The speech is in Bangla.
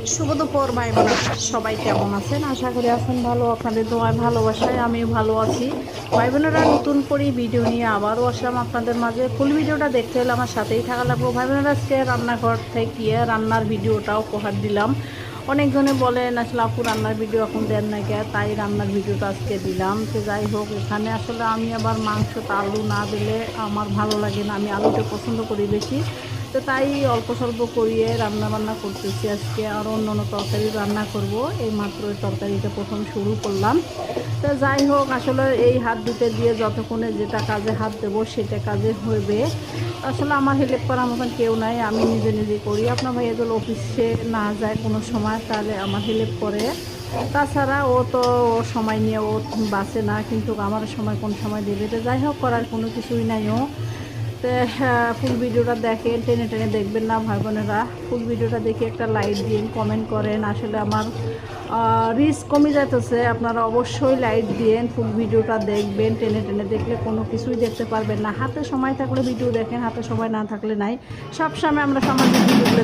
শুভ দুপুর ভাই বোন, সবাই কেমন আছেন? আশা করি আছেন ভালো। আপনাদের দোয়ায় ভালোবাসায় আমিও ভালো আছি। ভাই বোনেরা, নতুন করে ভিডিও নিয়ে আবারও আসলাম আপনাদের মাঝে। ফুল ভিডিওটা দেখতে হলে আমার সাথেই থাকা লাগবো। ভাই বোনেরা, আজকে রান্নাঘর থেকে রান্নার ভিডিওটাও উপহার দিলাম। অনেকজনে বলেন আসলে আপু রান্নার ভিডিও এখন দেন না কে, তাই রান্নার ভিডিওটা আজকে দিলাম। তো যাই হোক, এখানে আসলে আমি আবার মাংসটা আলু না দিলে আমার ভালো লাগে না, আমি আলুটা পছন্দ করি বেশি। তো তাই অল্প স্বল্প করিয়ে রান্না বান্না করতেছি আজকে। আর অন্য অন্য তরকারি রান্না করব, এই মাত্র এই তরকারিটা প্রথম শুরু করলাম। তো যাই হোক, আসলে এই হাত দুটো দিয়ে যতক্ষণে যেটা কাজে হাত দেবো সেটা কাজে হবে। আসলে আমার হেল্প করার মতন কেউ নাই, আমি নিজে নিজে করি। আপনার ভাই এগুলো অফিসে না যায় কোনো সময়, তাহলে আমার হেল্প করে। তাছাড়া ও তো ওর সময় নিয়ে ও বাঁচে না, কিন্তু আমার সময় কোন সময় দেবে। তো যাই হোক, করার কোনো কিছুই নাই ও। তো ফুল ভিডিওটা দেখেন, টেনে টেনে দেখবেন না ভাই বোনেরা। ফুল ভিডিওটা দেখে একটা লাইক দিন, কমেন্ট করেন। আসলে আমার রিস্ক কমে যাইতেছে, আপনারা অবশ্যই লাইক দিন। ফুল ভিডিওটা দেখবেন, টেনে টেনে দেখলে কোনো কিছুই দেখতে পারবেন না। হাতে সময় থাকলে ভিডিও দেখেন, হাতে সময় না থাকলে নাই। সব সময় আমরা সামাজিক ভিডিওগুলো